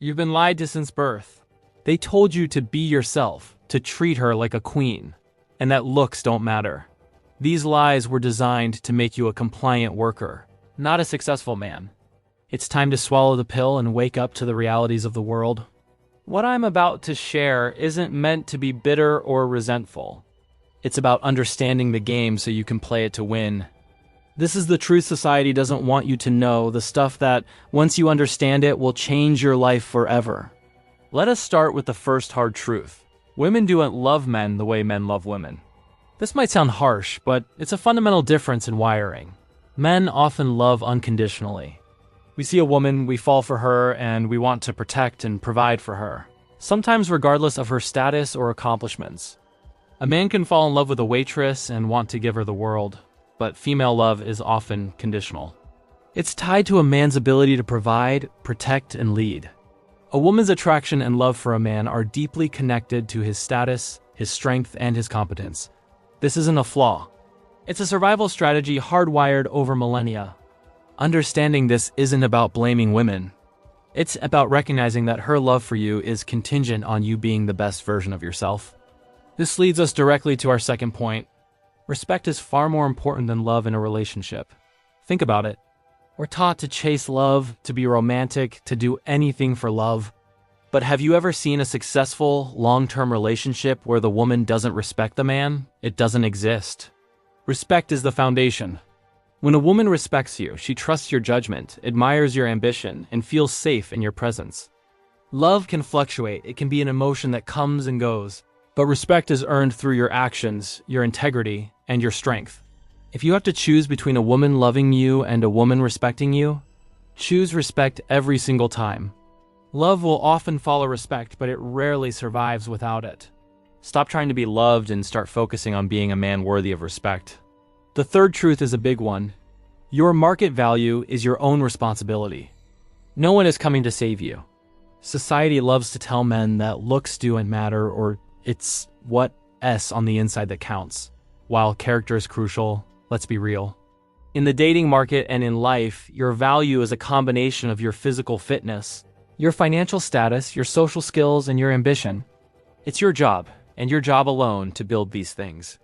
You've been lied to since birth. They told you to be yourself, to treat her like a queen, and that looks don't matter. These lies were designed to make you a compliant worker, not a successful man. It's time to swallow the pill and wake up to the realities of the world. What I'm about to share isn't meant to be bitter or resentful. It's about understanding the game so you can play it to win. This is the truth society doesn't want you to know, the stuff that, once you understand it, will change your life forever. Let us start with the first hard truth. Women don't love men the way men love women. This might sound harsh, but it's a fundamental difference in wiring. Men often love unconditionally. We see a woman, we fall for her, and we want to protect and provide for her, sometimes regardless of her status or accomplishments. A man can fall in love with a waitress and want to give her the world, but female love is often conditional. It's tied to a man's ability to provide, protect, and lead. A woman's attraction and love for a man are deeply connected to his status, his strength, and his competence. This isn't a flaw. It's a survival strategy hardwired over millennia. Understanding this isn't about blaming women. It's about recognizing that her love for you is contingent on you being the best version of yourself. This leads us directly to our second point. Respect is far more important than love in a relationship. Think about it. We're taught to chase love, to be romantic, to do anything for love. But have you ever seen a successful, long-term relationship where the woman doesn't respect the man? It doesn't exist. Respect is the foundation. When a woman respects you, she trusts your judgment, admires your ambition, and feels safe in your presence. Love can fluctuate. It can be an emotion that comes and goes. But respect is earned through your actions, your integrity, and your strength. If you have to choose between a woman loving you and a woman respecting you, choose respect every single time. Love will often follow respect, but it rarely survives without it. Stop trying to be loved and start focusing on being a man worthy of respect. The third truth is a big one. Your market value is your own responsibility. No one is coming to save you. Society loves to tell men that looks don't matter, or it's what S on the inside that counts. While character is crucial, let's be real. In the dating market and in life, your value is a combination of your physical fitness, your financial status, your social skills, and your ambition. It's your job, and your job alone, to build these things.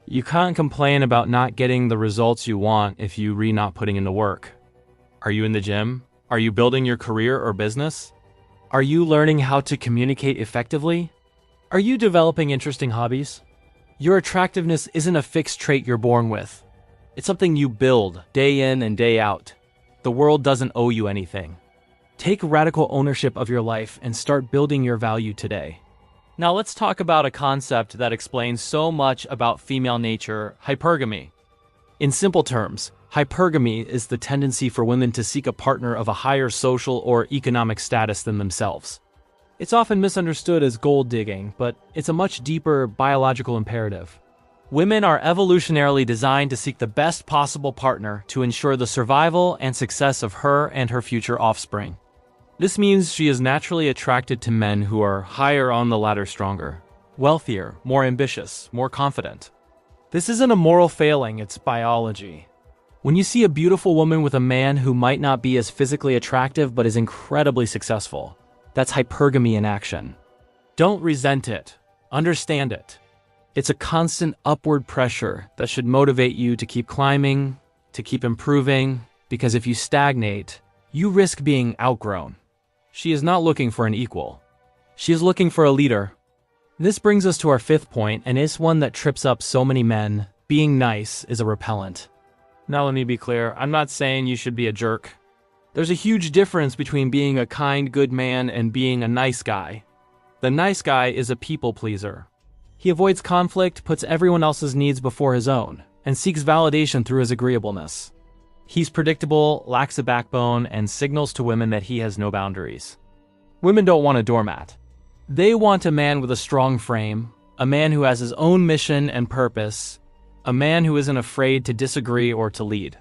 You can't complain about not getting the results you want if you're not putting in the work. Are you in the gym? Are you building your career or business? Are you learning how to communicate effectively? Are you developing interesting hobbies? Your attractiveness isn't a fixed trait you're born with. It's something you build day in and day out. The world doesn't owe you anything. Take radical ownership of your life and start building your value today. Now let's talk about a concept that explains so much about female nature, hypergamy. In simple terms, hypergamy is the tendency for women to seek a partner of a higher social or economic status than themselves. It's often misunderstood as gold digging, but it's a much deeper biological imperative. Women are evolutionarily designed to seek the best possible partner to ensure the survival and success of her and her future offspring. This means she is naturally attracted to men who are higher on the ladder, stronger, wealthier, more ambitious, more confident. This isn't a moral failing, it's biology. When you see a beautiful woman with a man who might not be as physically attractive but is incredibly successful, that's hypergamy in action. Don't resent it. Understand it. It's a constant upward pressure that should motivate you to keep climbing, to keep improving, because if you stagnate, you risk being outgrown. She is not looking for an equal. She is looking for a leader. This brings us to our fifth point, and it's one that trips up so many men. Being nice is a repellent. Now let me be clear, I'm not saying you should be a jerk. There's a huge difference between being a kind, good man and being a nice guy. The nice guy is a people pleaser. He avoids conflict, puts everyone else's needs before his own, and seeks validation through his agreeableness. He's predictable, lacks a backbone, and signals to women that he has no boundaries. Women don't want a doormat. They want a man with a strong frame, a man who has his own mission and purpose, a man who isn't afraid to disagree or to lead.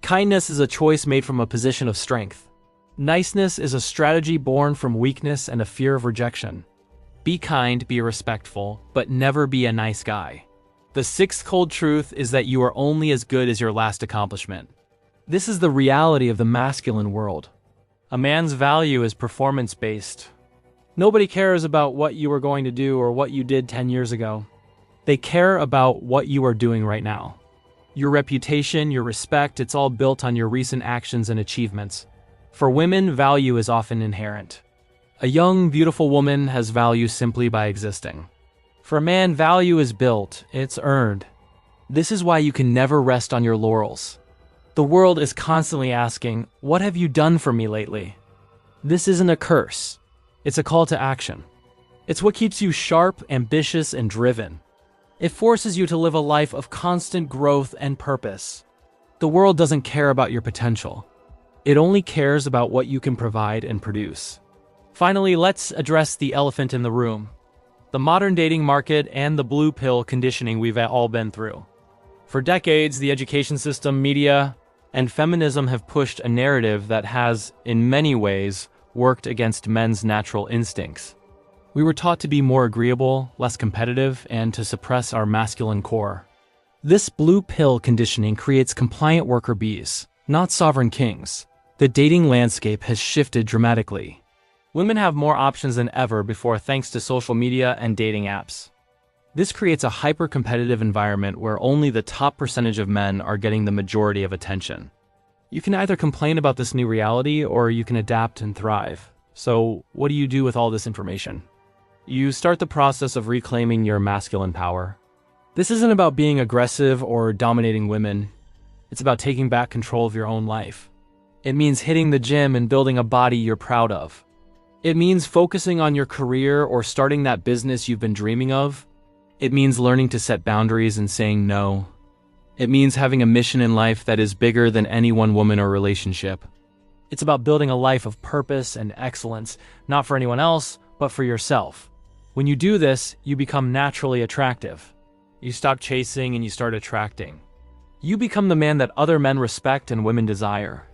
Kindness is a choice made from a position of strength. Niceness is a strategy born from weakness and a fear of rejection. Be kind, be respectful, but never be a nice guy. The sixth cold truth is that you are only as good as your last accomplishment. This is the reality of the masculine world. A man's value is performance-based. Nobody cares about what you were going to do or what you did 10 years ago. They care about what you are doing right now. Your reputation, your respect, it's all built on your recent actions and achievements. For women, value is often inherent. A young, beautiful woman has value simply by existing. For a man, value is built, it's earned. This is why you can never rest on your laurels. The world is constantly asking, "What have you done for me lately?" This isn't a curse. It's a call to action. It's what keeps you sharp, ambitious, and driven. It forces you to live a life of constant growth and purpose. The world doesn't care about your potential. It only cares about what you can provide and produce. Finally, let's address the elephant in the room. The modern dating market and the blue pill conditioning we've all been through. For decades, the education system, media, and feminism have pushed a narrative that has, in many ways, worked against men's natural instincts. We were taught to be more agreeable, less competitive, and to suppress our masculine core. This blue pill conditioning creates compliant worker bees, not sovereign kings. The dating landscape has shifted dramatically. Women have more options than ever before thanks to social media and dating apps. This creates a hyper-competitive environment where only the top percentage of men are getting the majority of attention. You can either complain about this new reality or you can adapt and thrive. So, what do you do with all this information? You start the process of reclaiming your masculine power. This isn't about being aggressive or dominating women. It's about taking back control of your own life. It means hitting the gym and building a body you're proud of. It means focusing on your career or starting that business you've been dreaming of. It means learning to set boundaries and saying no. It means having a mission in life that is bigger than any one woman or relationship. It's about building a life of purpose and excellence, not for anyone else, but for yourself. When you do this, you become naturally attractive. You stop chasing and you start attracting. You become the man that other men respect and women desire.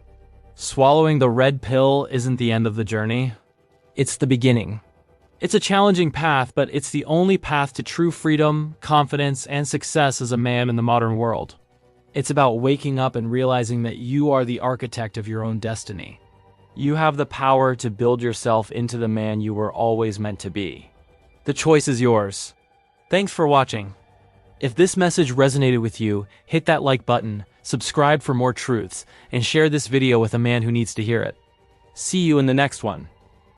Swallowing the red pill isn't the end of the journey. It's the beginning. It's a challenging path, but it's the only path to true freedom, confidence, and success as a man in the modern world. It's about waking up and realizing that you are the architect of your own destiny. You have the power to build yourself into the man you were always meant to be. The choice is yours. Thanks for watching. If this message resonated with you, hit that like button, subscribe for more truths, and share this video with a man who needs to hear it. See you in the next one.